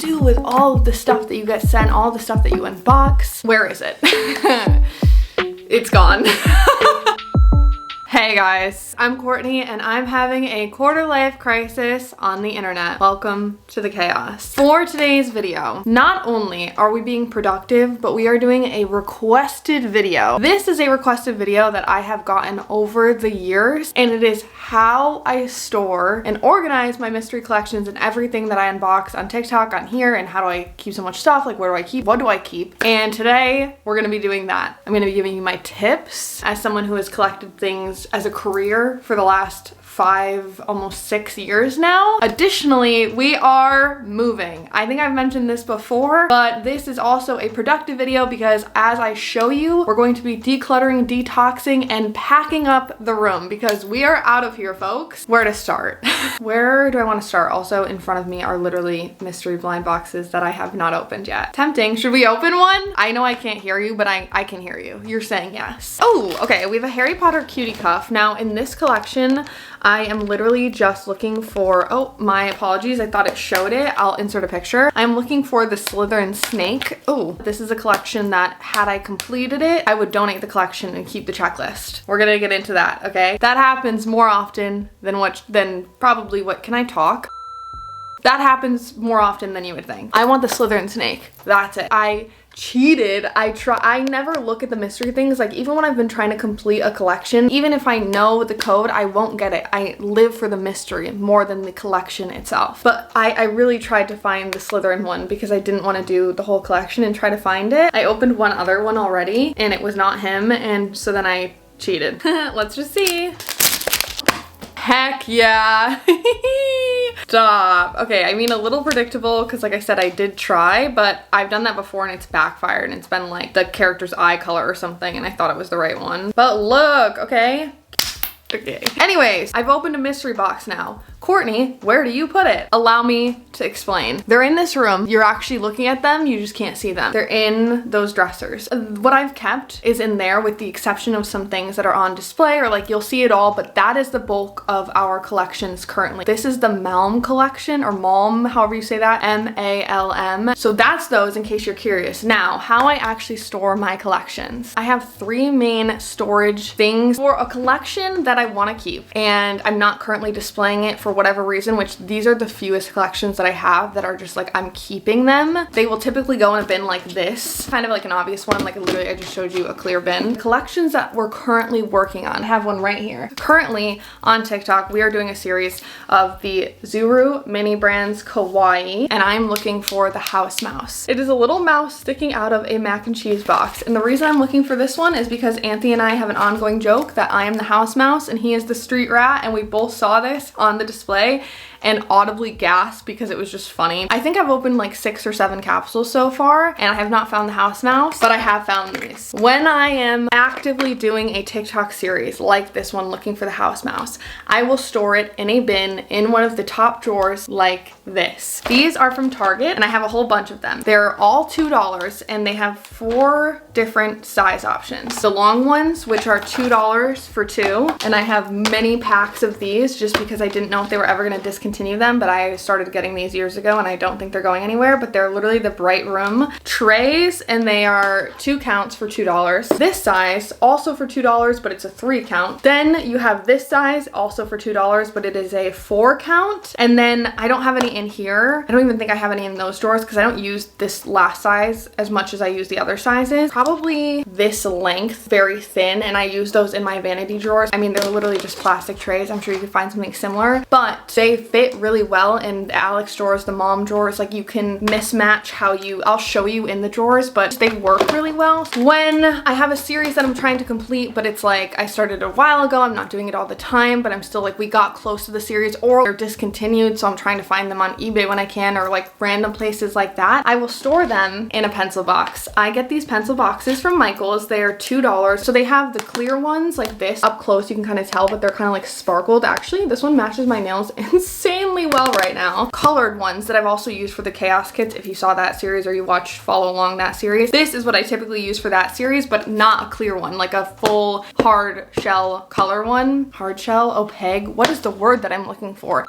do with all of the stuff that you get sent, all the stuff that you unbox? Where is it? It's gone. Hey guys, I'm Courtney and I'm having a quarter life crisis on the internet. Welcome to the chaos. For today's video, not only are we being productive, but we are doing a requested video. This is a requested video that I have gotten over the years, and it is how I store and organize my mystery collections and everything that I unbox on TikTok, on here, and how do I keep so much stuff? Like, where do I keep? What do I keep? And today we're gonna be doing that. I'm gonna be giving you my tips as someone who has collected things as a career for the last 5, almost 6 years now. Additionally, we are moving. I think I've mentioned this before, but this is also a productive video because as I show you, we're going to be decluttering, detoxing, and packing up the room because we are out of here, folks. Where to start? Where do I want to start? Also, in front of me are literally mystery blind boxes that I have not opened yet. Tempting. Should we open one? I know I can't hear you, but I can hear you. You're saying yes. Oh, okay. We have a Harry Potter cutie cuff. Now, in this collection, I am literally just looking for, oh, my apologies, I thought it showed it. I'll insert a picture. I'm looking for the Slytherin snake. Oh, this is a collection that had I completed it, I would donate the collection and keep the checklist. We're gonna get into that, okay? That happens more often than probably what, can I talk? That happens more often than you would think. I want the Slytherin snake. That's it. I cheated. I never look at the mystery things. Like, even when I've been trying to complete a collection, even if I know the code, I won't get it. I live for the mystery more than the collection itself. But I really tried to find the Slytherin one because I didn't want to do the whole collection and try to find it. I opened one other one already and it was not him, and so then I cheated. Let's just see. Heck yeah. Stop. Okay, I mean, a little predictable because, like I said, I did try, but I've done that before and it's backfired and it's been like the character's eye color or something and I thought it was the right one. But look, okay. Okay. Anyways, I've opened a mystery box now. Courtney, where do you put it? Allow me to explain. They're in this room. You're actually looking at them. You just can't see them. They're in those dressers. What I've kept is in there with the exception of some things that are on display, or like you'll see it all, but that is the bulk of our collections currently. This is the Malm collection, or Malm, however you say that, M-A-L-M. So that's those in case you're curious. Now, how I actually store my collections. I have 3 main storage things for a collection that I want to keep, and I'm not currently displaying it for whatever reason, which these are the fewest collections that I have that are just like I'm keeping them. They will typically go in a bin like this, kind of like an obvious one, like literally I just showed you a clear bin. Collections that we're currently working on, I have one right here. Currently on TikTok, we are doing a series of the Zuru mini brands Kawaii, and I'm looking for the house mouse. It is a little mouse sticking out of a mac and cheese box, and the reason I'm looking for this one is because Anthony and I have an ongoing joke that I am the house mouse and he is the street rat, and we both saw this on the display and audibly gasped because it was just funny. I think I've opened like 6 or 7 capsules so far and I have not found the house mouse, but I have found these. When I am actively doing a TikTok series like this one, looking for the house mouse, I will store it in a bin in one of the top drawers like this. These are from Target and I have a whole bunch of them. They're all $2 and they have 4 different size options. The long ones, which are $2 for 2, and I have many packs of these just because I didn't know if they were ever gonna discontinue them, but I started getting these years ago and I don't think they're going anywhere, but they're literally the Bright Room trays and they are 2 counts for $2. This size also for $2, but it's a 3 count. Then you have this size also for $2, but it is a 4 count. And then I don't have any in here. I don't even think I have any in those drawers because I don't use this last size as much as I use the other sizes. Probably this length, very thin, and I use those in my vanity drawers. I mean, they're literally just plastic trays. I'm sure you could find something similar, but they fit really well in the Alex drawers, the mom drawers. Like, you can mismatch how I'll show you in the drawers, but they work really well. When I have a series that I'm trying to complete, but it's like I started a while ago, I'm not doing it all the time, but I'm still like, we got close to the series or they're discontinued, so I'm trying to find them on eBay when I can, or like random places like that. I will store them in a pencil box. I get these pencil boxes from Michael's. They are $2. So they have the clear ones like this. Up close you can kind of tell, but they're kind of like sparkled. Actually, this one matches my nails insanely well right now. Colored ones that I've also used for the chaos kits, if you saw that series or you follow along that series. This is what I typically use for that series, but not a clear one, like a full hard shell color one. Hard shell, opaque, what is the word that I'm looking for?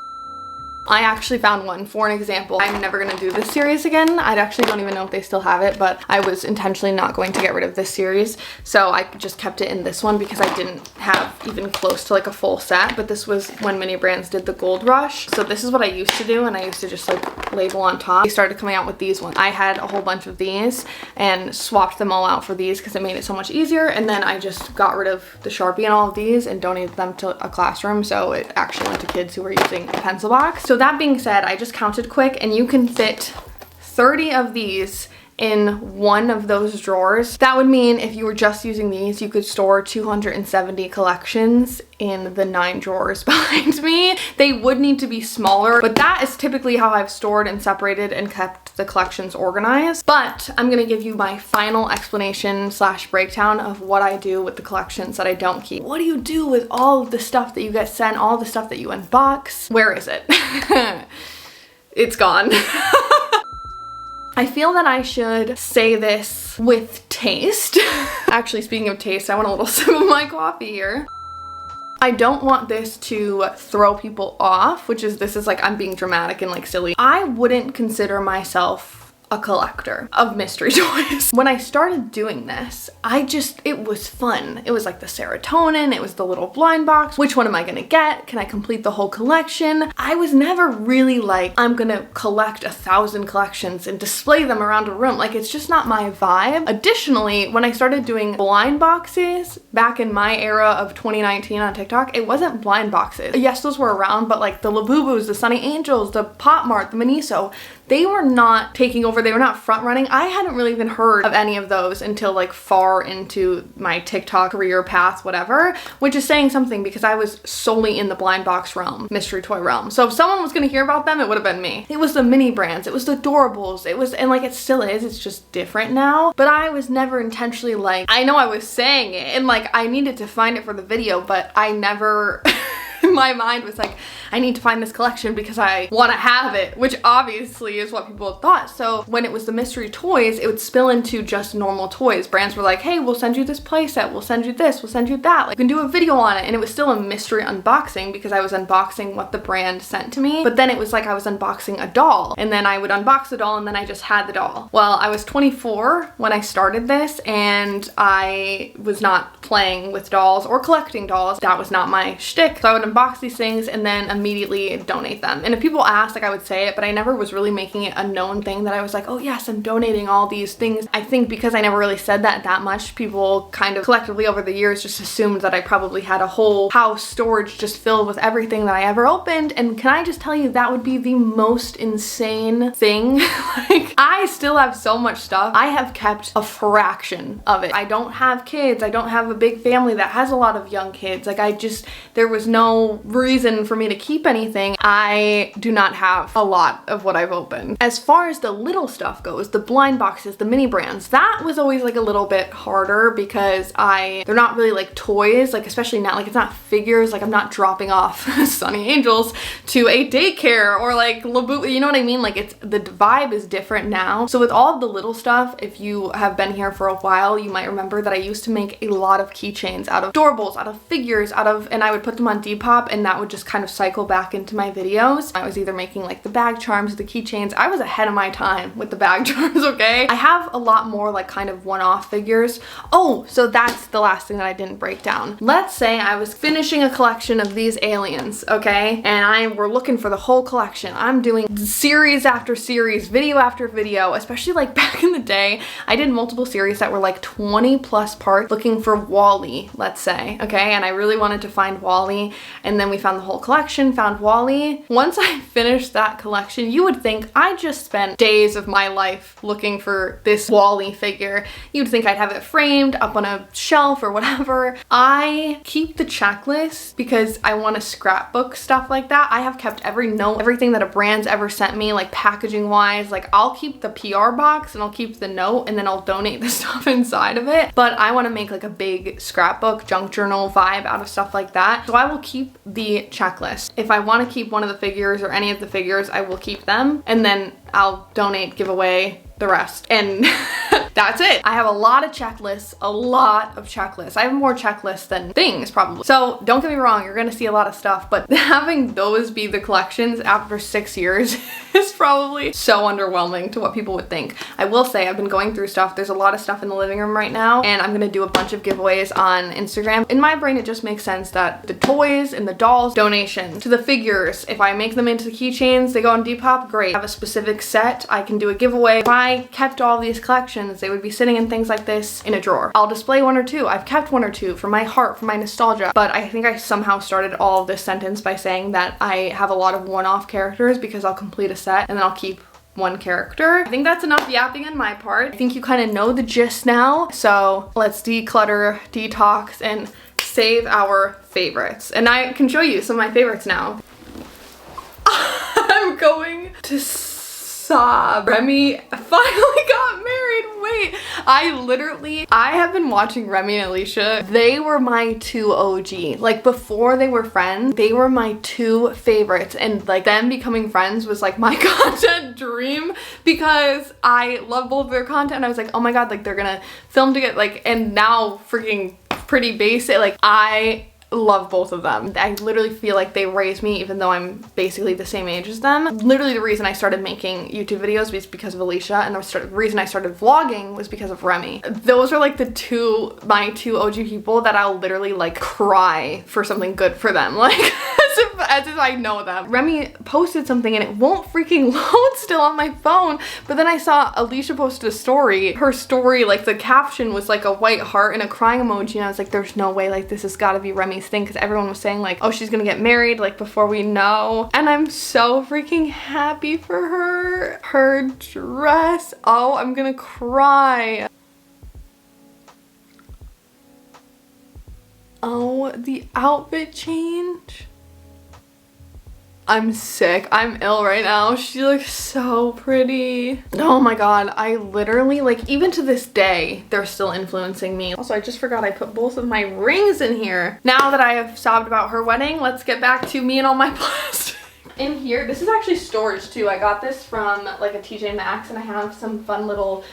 I actually found one for an example. I'm never gonna do this series again. I actually don't even know if they still have it, but I was intentionally not going to get rid of this series. So I just kept it in this one because I didn't have even close to like a full set, but this was when many brands did the gold rush. So this is what I used to do, and I used to just like label on top. They started coming out with these ones. I had a whole bunch of these and swapped them all out for these because it made it so much easier. And then I just got rid of the Sharpie and all of these and donated them to a classroom. So it actually went to kids who were using a pencil box. So that being said, I just counted quick, and you can fit 30 of these in one of those drawers. That would mean if you were just using these, you could store 270 collections in the 9 drawers behind me. They would need to be smaller, but that is typically how I've stored and separated and kept the collections organized. But I'm gonna give you my final explanation / breakdown of what I do with the collections that I don't keep. What do you do with all of the stuff that you get sent, all the stuff that you unbox? Where is it? It's gone. I feel that I should say this with taste. Actually, speaking of taste, I want a little sip of my coffee here. I don't want this to throw people off, this is like I'm being dramatic and like silly. I wouldn't consider myself a collector of mystery toys. When I started doing this, it was fun. It was like the serotonin, it was the little blind box. Which one am I gonna get? Can I complete the whole collection? I was never really like, I'm gonna collect 1,000 collections and display them around a room. Like, it's just not my vibe. Additionally, when I started doing blind boxes back in my era of 2019 on TikTok, it wasn't blind boxes. Yes, those were around, but like the Labubus, the Sunny Angels, the Pop Mart, the Miniso, they were not taking over, they were not front running. I hadn't really even heard of any of those until like far into my TikTok career path, whatever, which is saying something because I was solely in the blind box realm, mystery toy realm. So if someone was gonna hear about them, it would have been me. It was the mini brands, it was the Adorables, and like it still is, it's just different now. But I was never intentionally like, I know I was saying it and like I needed to find it for the video, but I never, my mind was like, I need to find this collection because I want to have it, which obviously is what people thought. So when it was the mystery toys, it would spill into just normal toys. Brands were like, hey, we'll send you this playset, we'll send you this, we'll send you that. Like, you can do a video on it. And it was still a mystery unboxing because I was unboxing what the brand sent to me. But then it was like I was unboxing a doll, and then I would unbox the doll and then I just had the doll. Well, I was 24 when I started this, and I was not playing with dolls or collecting dolls. That was not my shtick. So I would unbox these things and then immediately donate them. And if people asked, like, I would say it, but I never was really making it a known thing that I was like, oh yes, I'm donating all these things. I think because I never really said that much, people kind of collectively over the years just assumed that I probably had a whole house storage just filled with everything that I ever opened. And can I just tell you, that would be the most insane thing. Like, I still have so much stuff. I have kept a fraction of it. I don't have kids. I don't have a big family that has a lot of young kids. Like, there was no reason for me to keep anything. I do not have a lot of what I've opened. As far as the little stuff goes, the blind boxes, the mini brands, that was always like a little bit harder because they're not really like toys, like especially not like, it's not figures. Like, I'm not dropping off Sunny Angels to a daycare or like Labu, you know what I mean? Like, the vibe is different now. So with all of the little stuff, if you have been here for a while, you might remember that I used to make a lot of keychains out of Adorables, out of figures, and I would put them on Depop, and that would just kind of cycle back into my videos. I was either making like the bag charms, the keychains. I was ahead of my time with the bag charms, okay? I have a lot more like kind of one-off figures. Oh, so that's the last thing that I didn't break down. Let's say I was finishing a collection of these aliens, okay? And we're looking for the whole collection. I'm doing series after series, video after video, especially like back in the day, I did multiple series that were like 20 plus parts looking for Wally, let's say, okay? And I really wanted to find Wally, and then we found the whole collection, found Wally. Once I finished that collection, you would think I just spent days of my life looking for this Wally figure. You'd think I'd have it framed up on a shelf or whatever. I keep the checklist because I want to scrapbook stuff like that. I have kept every note, everything that a brand's ever sent me, like packaging wise. Like, I'll keep the PR box and I'll keep the note, and then I'll donate the stuff inside of it. But I want to make like a big scrapbook, junk journal vibe out of stuff like that. So I will keep the checklist. If I want to keep one of the figures or any of the figures, I will keep them, and then I'll donate, give away the rest. And That's it. I have a lot of checklists, I have more checklists than things probably. So don't get me wrong, you're gonna see a lot of stuff, but having those be the collections after 6 years is probably so underwhelming to what people would think. I will say I've been going through stuff. There's a lot of stuff in the living room right now, and I'm gonna do a bunch of giveaways on Instagram. In my brain, it just makes sense that the toys and the dolls, donation to the figures. If I make them into keychains, they go on Depop, great. I have a specific set, I can do a giveaway. If I kept all these collections, they would be sitting in things like this in a drawer. I'll display one or two. I've kept one or two for my heart, for my nostalgia. But I think I somehow started all of this sentence by saying that I have a lot of one-off characters because I'll complete a set and then I'll keep one character. I think that's enough yapping on my part. I think you kind of know the gist now. So let's declutter, detox, and save our favorites. And I can show you some of my favorites now. I'm going to sob. Remy finally got married. Wait, I have been watching Remy and Alicia. They were my two OG. Like before they were friends, they were my two favorites, and like them becoming friends was like my content dream because I love both of their content. I was like, oh my god, like they're gonna film together, like, and now freaking Pretty Basic, like I love both of them. I literally feel like they raised me even though I'm basically the same age as them. Literally the reason I started making YouTube videos was because of Alicia, and the reason I started vlogging was because of Remy. Those are like my two OG people that I'll literally like cry for something good for them. Like as if I know them. Remy posted something and it won't freaking load still on my phone, but then I saw Alicia posted a story. Her story, like the caption was like a white heart and a crying emoji, and I was like, there's no way, like this has got to be Remy's thing, because everyone was saying like, oh, she's gonna get married like before we know, and I'm so freaking happy for her. Her dress, oh, I'm gonna cry. Oh, the outfit change. I'm sick. I'm ill right now. She looks so pretty. Oh my god. I literally, like, even to this day, they're still influencing me. Also, I just forgot I put both of my rings in here. Now that I have sobbed about her wedding, let's get back to me and all my plastic. In here, this is actually storage too. I got this from like a TJ Maxx, and I have some fun little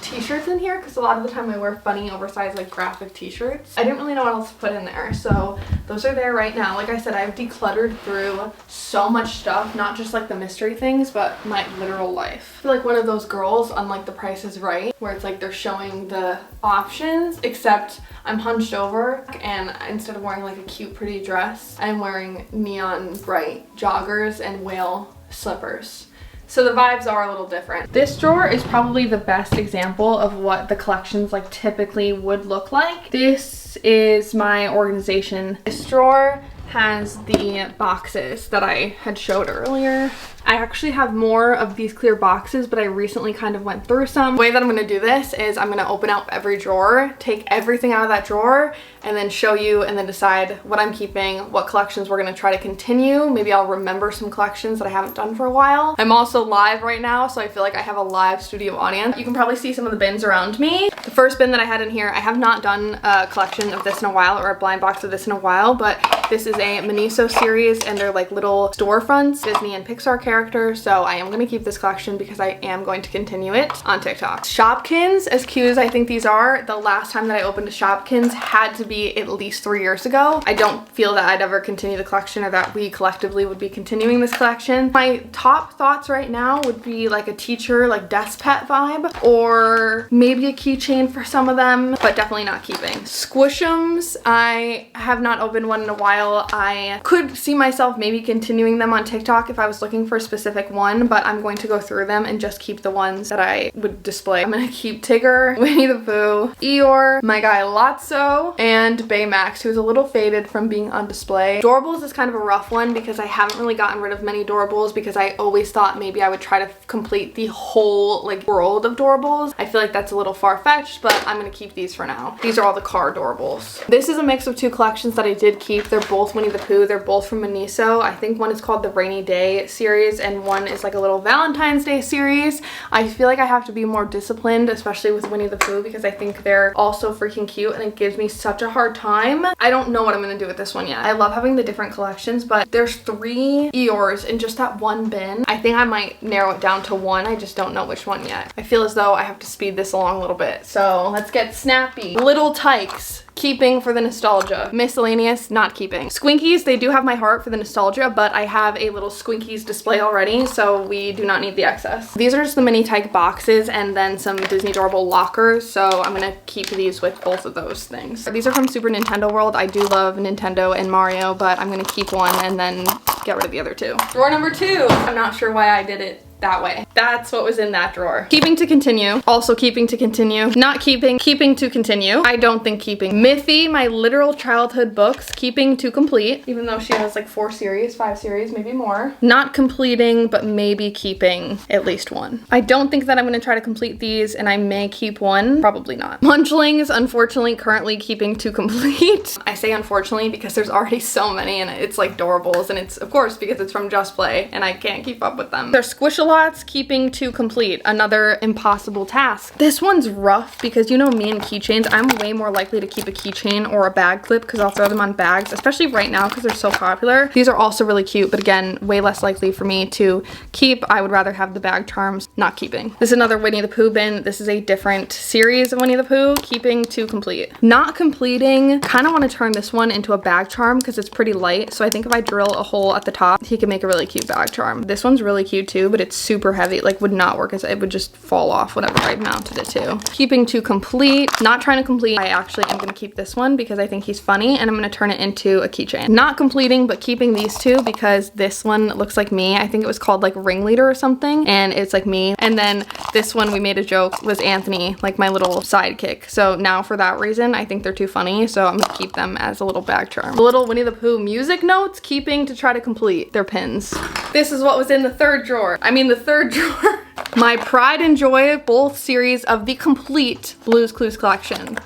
t-shirts in here because a lot of the time I wear funny oversized like graphic t-shirts. I didn't really know what else to put in there, so those are there right now. Like I said, I've decluttered through so much stuff, not just like the mystery things, but my literal life. I feel like one of those girls on like The Price is Right, where it's like they're showing the options, except I'm hunched over, and instead of wearing like a cute pretty dress, I'm wearing neon bright joggers and whale slippers. So the vibes are a little different. This drawer is probably the best example of what the collections like typically would look like. This is my organization. This drawer has the boxes that I had showed earlier. I actually have more of these clear boxes, but I recently kind of went through some. The way that I'm gonna do this is I'm gonna open up every drawer, take everything out of that drawer, and then show you and then decide what I'm keeping, what collections we're gonna try to continue. Maybe I'll remember some collections that I haven't done for a while. I'm also live right now, so I feel like I have a live studio audience. You can probably see some of the bins around me. The first bin that I had in here, I have not done a collection of this in a while, or a blind box of this in a while, but this is a Miniso series, and they're like little storefronts, Disney and Pixar characters. So I am going to keep this collection because I am going to continue it on TikTok. Shopkins, as cute as I think these are, the last time that I opened a Shopkins had to be at least 3 years ago. I don't feel that I'd ever continue the collection, or that we collectively would be continuing this collection. My top thoughts right now would be like a teacher, like desk pet vibe, or maybe a keychain for some of them, but definitely not keeping. Squishums, I have not opened one in a while. I could see myself maybe continuing them on TikTok if I was looking for a specific one, but I'm going to go through them and just keep the ones that I would display. I'm gonna keep Tigger, Winnie the Pooh, Eeyore, my guy Lotso, and Baymax, who's a little faded from being on display. Doorables is kind of a rough one because I haven't really gotten rid of many Doorables because I always thought maybe I would try to complete the whole like world of Doorables. I feel like that's a little far-fetched, but I'm gonna keep these for now. These are all the car Doorables. This is a mix of two collections that I did keep. They're both Winnie the Pooh. They're both from Miniso. I think one is called the Rainy Day series series and one is like a little Valentine's Day series. I feel like I have to be more disciplined, especially with Winnie the Pooh, because I think they're all so freaking cute and it gives me such a hard time. I don't know what I'm gonna do with this one yet. I love having the different collections, but there's 3 Eeyores in just that one bin. I think I might narrow it down to 1. I just don't know which one yet. I feel as though I have to speed this along a little bit. So let's get snappy. Little Tykes. Keeping for the nostalgia. Miscellaneous, not keeping. Squinkies, they do have my heart for the nostalgia, but I have a little Squinkies display already, so we do not need the excess. These are just the mini Tyke boxes and then some Disney Adorable lockers, so I'm gonna keep these with both of those things. These are from Super Nintendo World. I do love Nintendo and Mario, but I'm gonna keep one and then get rid of the other 2. Drawer number 2. I'm not sure why I did it that way. That's what was in that drawer. Keeping to continue. Also keeping to continue. Not keeping. Keeping to continue. I don't think keeping. Miffy, my literal childhood books. Keeping to complete. Even though she has like 4 series, 5 series, maybe more. Not completing, but maybe keeping at least 1. I don't think that I'm gonna try to complete these and I may keep 1. Probably not. Munchlings, unfortunately, currently keeping to complete. I say unfortunately because there's already so many and it's like Doorables, and it's of course because it's from Just Play and I can't keep up with them. They're Squishalots, keeping to complete. Another impossible task. This one's rough because you know me and keychains, I'm way more likely to keep a keychain or a bag clip because I'll throw them on bags, especially right now because they're so popular. These are also really cute, but again, way less likely for me to keep. I would rather have the bag charms. Not keeping. This is another Winnie the Pooh bin. This is a different series of Winnie the Pooh. Keeping to complete. Not completing. Kind of want to turn this one into a bag charm because it's pretty light, so I think if I drill a hole at the top, he can make a really cute bag charm. This one's really cute too, but it's super heavy, like would not work, as it would just fall off whatever I mounted it to. Keeping to complete. Not trying to complete. I actually am going to keep this one because I think he's funny and I'm going to turn it into a keychain. Not completing, but keeping these 2 because this one looks like me. I think it was called like Ringleader or something, and it's like me. And then this one we made a joke was Anthony, like my little sidekick. So now for that reason, I think they're too funny, so I'm gonna keep them as a little bag charm. The little Winnie the Pooh music notes, keeping to try to complete. They're pins. This is what was in the 3rd drawer. I mean the 3rd drawer. My pride and joy, both series of the complete Blue's Clues collection.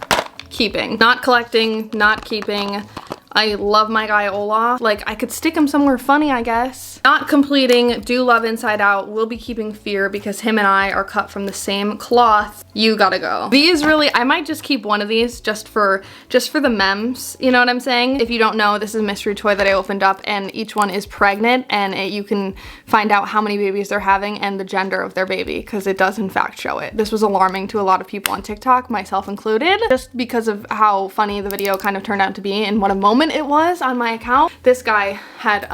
Keeping. Not collecting, not keeping. I love my guy Olaf. Like, I could stick him somewhere funny, I guess. Not completing. Do love Inside Out. Will be keeping Fear because him and I are cut from the same cloth. You gotta go. These really, I might just keep one of these just for the memes. You know what I'm saying? If you don't know, this is a mystery toy that I opened up and each one is pregnant, and you can find out how many babies they're having and the gender of their baby because it does in fact show it. This was alarming to a lot of people on TikTok, myself included, just because of how funny the video kind of turned out to be and what a moment it was on my account. This guy had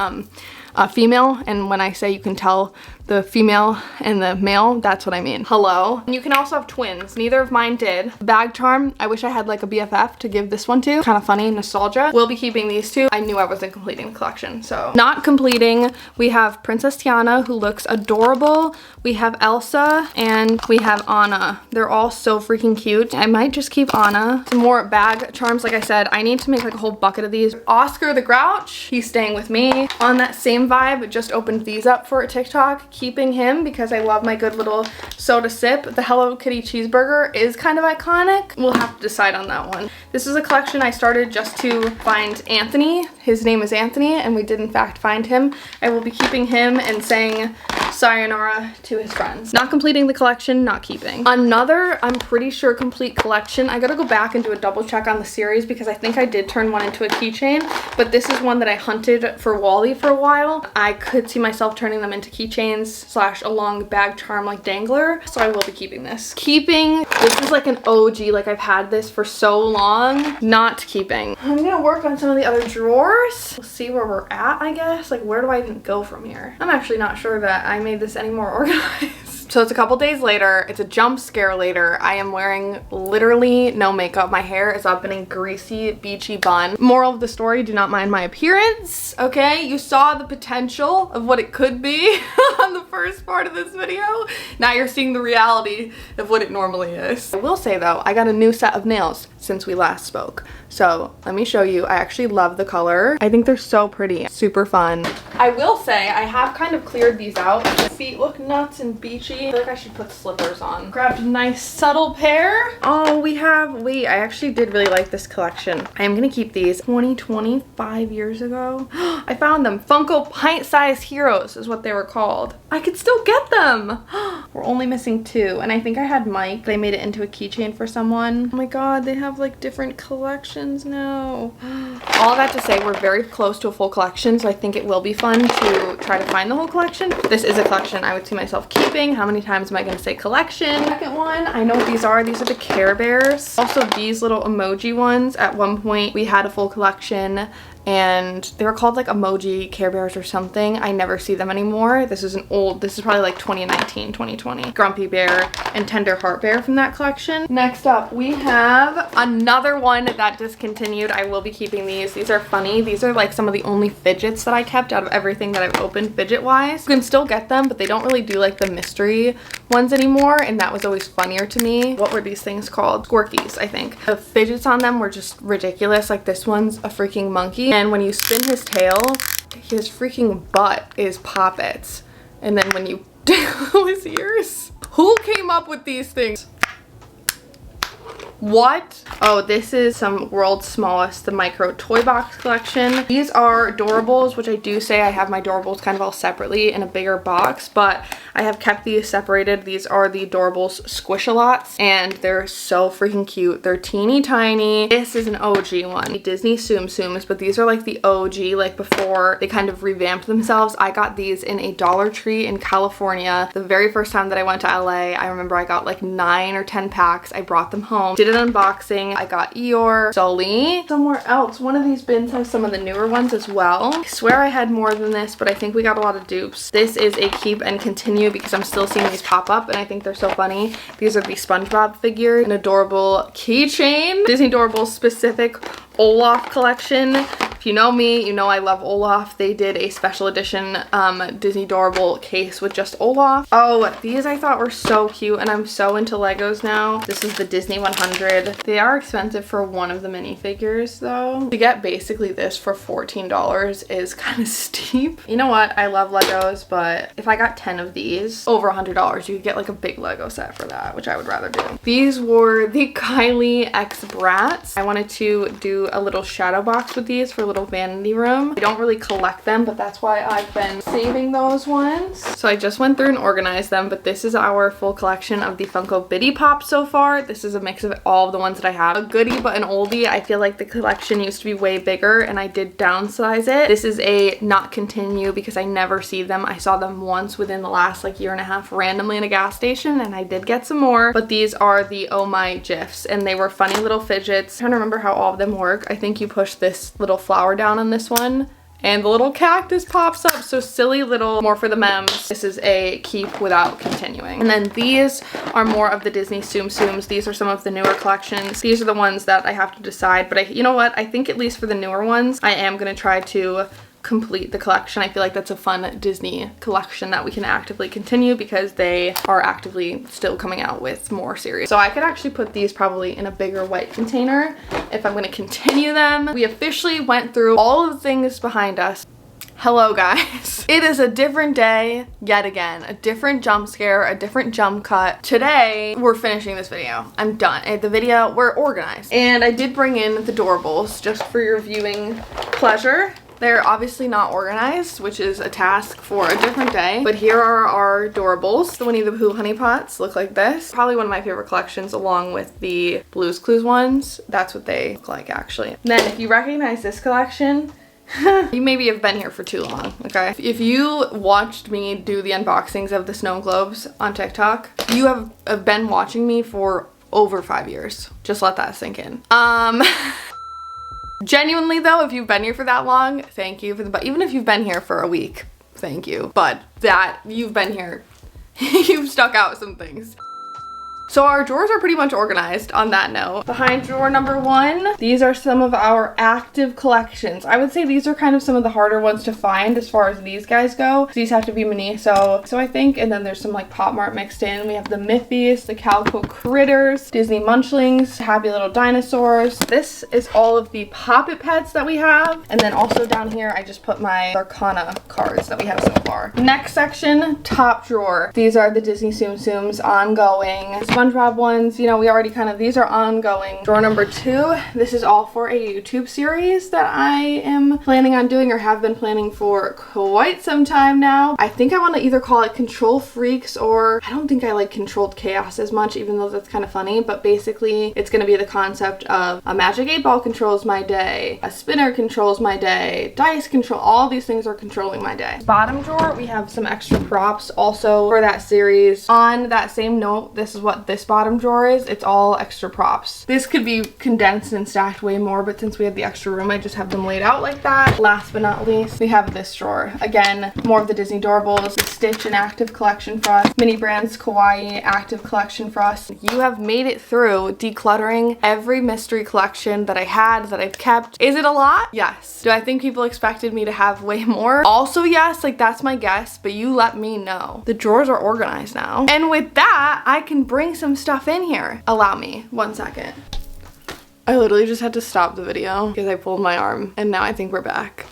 a female, and when I say you can tell the female and the male, that's what I mean. Hello. And you can also have twins. Neither of mine did. Bag charm, I wish I had like a BFF to give this one to. Kind of funny, nostalgia. We'll be keeping these 2. I knew I wasn't completing the collection, so. Not completing, we have Princess Tiana, who looks adorable. We have Elsa, and we have Anna. They're all so freaking cute. I might just keep Anna. Some more bag charms, like I said, I need to make like a whole bucket of these. Oscar the Grouch, he's staying with me. On that same vibe, just opened these up for a TikTok. Keeping him because I love my good little soda sip. The Hello Kitty cheeseburger is kind of iconic. We'll have to decide on that one. This is a collection I started just to find Anthony. His name is Anthony, and we did in fact find him. I will be keeping him and saying sayonara to his friends. Not completing the collection, not keeping. Another, I'm pretty sure, complete collection. I gotta go back and do a double check on the series because I think I did turn one into a keychain, but this is one that I hunted for Wally for a while. I could see myself turning them into keychains / a long bag charm like dangler, so I will be keeping this. Keeping, this is like an OG, like I've had this for so long. Not keeping. I'm gonna work on some of the other drawers. We'll see where we're at, I guess. Like, where do I even go from here? I'm actually not sure that I made this any more organized. So it's a couple days later. It's a jump scare later. I am wearing literally no makeup. My hair is up in a greasy, beachy bun. Moral of the story, do not mind my appearance, okay? You saw the potential of what it could be on the first part of this video. Now you're seeing the reality of what it normally is. I will say though, I got a new set of nails since we last spoke. So let me show you. I actually love the color. I think they're so pretty. Super fun. I will say I have kind of cleared these out. The feet look nuts and beachy I feel like I should put slippers on. Grabbed a nice subtle pair. Oh, wait, I actually did really like this collection. I am gonna keep these. 25 years ago. I found them. Funko pint-sized heroes is what they were called. I could still get them. We're only missing 2, and I think I had Mike. They made it into a keychain for someone. Oh my god, they have like different collections now. All that to say, we're very close to a full collection, so I think it will be fun to try to find the whole collection. This is a collection I would see myself keeping. How many times am I going to say collection? Second one, I know what these are. These are the Care Bears. Also, these little emoji ones. At one point, we had a full collection, and they were called like emoji Care Bears or something. I never see them anymore. This is probably like 2019, 2020. Grumpy Bear and Tender Heart Bear from that collection. Next up, we have another one that discontinued. I will be keeping these. These are funny. These are like some of the only fidgets that I kept out of everything that I've opened fidget-wise. You can still get them, but they don't really do like the mystery ones anymore, and that was always funnier to me. What were these things called? Squirkies, I think. The fidgets on them were just ridiculous. Like this one's a freaking monkey, and when you spin his tail, his freaking butt is poppets. And then when you tickle his ears. Who came up with these things? What? Oh, this is some World's Smallest, the micro toy box collection. These are Doorables, which I do say I have my Doorables kind of all separately in a bigger box, but I have kept these separated. These are the Doorables Squish-a-Lots, and they're so freaking cute. They're teeny tiny. This is an OG one. Disney Tsum Tsums, but these are like the OG, like before they kind of revamped themselves. I got these in a Dollar Tree in California. The very first time that I went to LA, I remember I got like 9 or 10 packs. I brought them home. Did an unboxing. I got Eeyore, Sully. Somewhere else, one of these bins has some of the newer ones as well. I swear I had more than this, but I think we got a lot of dupes. This is a keep and continue because I'm still seeing these pop up and I think they're so funny. These are the SpongeBob figure, an adorable keychain, Disney Doorables specific Olaf collection. If you know me, you know I love Olaf. They did a special edition Disney Doorable case with just Olaf. Oh, these I thought were so cute, and I'm so into Legos now. This is the Disney 100. They are expensive for one of the minifigures though. To get basically this for $14 is kind of steep. You know what? I love Legos, but if I got 10 of these, over $100, you could get like a big Lego set for that, which I would rather do. These were the Kylie X Brats. I wanted to do a little shadow box with these for a little vanity room. I don't really collect them, but that's why I've been saving those ones. So I just went through and organized them, but this is our full collection of the Funko Bitty Pop so far. This is a mix of all of the ones that I have. A goodie but an oldie. I feel like the collection used to be way bigger and I did downsize it. This is a not continue because I never see them. I saw them once within the last like year and a half randomly in a gas station, and I did get some more, but these are the Oh My GIFs, and they were funny little fidgets. I'm trying to remember how all of them work. I think you push this little flower down on this one and the little cactus pops up. So silly little, more for the memes. This is a keep without continuing. And then these are more of the Disney Tsum Tsums. These are some of the newer collections. These are the ones that I have to decide, but you know what? I think at least for the newer ones, I am gonna try to complete the collection. I feel like that's a fun Disney collection that we can actively continue because they are actively still coming out with more series. So I could actually put these probably in a bigger white container if I'm going to continue them. We officially went through all of the things behind us. Hello guys. It is a different day yet again. A different jump scare, a different jump cut. Today, we're finishing this video. I'm done. The video, we're organized. And I did bring in the Doorables just for your viewing pleasure. They're obviously not organized, which is a task for a different day. But here are our Doorables. The Winnie the Pooh honey pots look like this. Probably one of my favorite collections along with the Blue's Clues ones. That's what they look like actually. And then if you recognize this collection, you maybe have been here for too long, okay? If you watched me do the unboxings of the snow globes on TikTok, you have been watching me for over 5 years. Just let that sink in. Genuinely though, if you've been here for that long, thank you for the, but even if you've been here for a week, thank you. But that you've been here, you've stuck out some things. So our drawers are pretty much organized on that note. Behind drawer number 1, these are some of our active collections. I would say these are kind of some of the harder ones to find as far as these guys go. These have to be Miniso, so I think, and then there's some like Pop Mart mixed in. We have the Mithies, the Calico Critters, Disney Munchlings, Happy Little Dinosaurs. This is all of the Poppet Pets that we have. And then also down here, I just put my Arcana cards that we have so far. Next section, top drawer. These are the Disney Tsum Tsums, ongoing. SpongeBob ones, you know, we already kind of, these are ongoing. Drawer number 2, this is all for a YouTube series that I am planning on doing or have been planning for quite some time now. I think I want to either call it Control Freaks, or I don't think I like Controlled Chaos as much, even though that's kind of funny, but basically it's going to be the concept of a magic 8-ball controls my day, a spinner controls my day, dice control, all these things are controlling my day. Bottom drawer, we have some extra props also for that series. On that same note, this is what this bottom drawer is. It's all extra props. This could be condensed and stacked way more, but since we have the extra room, I just have them laid out like that. Last but not least, we have this drawer. Again, more of the Disney Doorables, the Stitch and Active collection for us, Mini Brands Kawaii Active collection for us. You have made it through decluttering every mystery collection that I had, that I've kept. Is it a lot? Yes. Do I think people expected me to have way more? Also yes, like that's my guess, but you let me know. The drawers are organized now. And with that, I can bring some stuff in here. Allow me 1 second. I literally just had to stop the video because I pulled my arm, and now I think we're back.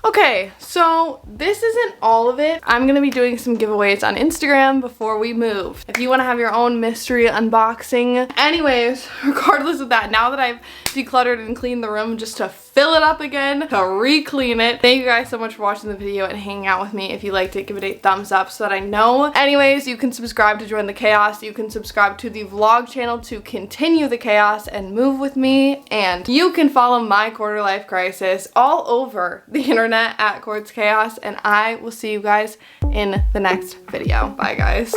Okay, so this isn't all of it. I'm gonna be doing some giveaways on Instagram before we move. If you wanna have your own mystery unboxing. Anyways, regardless of that, now that I've decluttered and cleaned the room just to fill it up again, to re-clean it. Thank you guys so much for watching the video and hanging out with me. If you liked it, give it a thumbs up so that I know. Anyways, you can subscribe to join the chaos. You can subscribe to the vlog channel to continue the chaos and move with me. And you can follow my quarter life crisis all over the internet at courtschaos. And I will see you guys in the next video. Bye guys.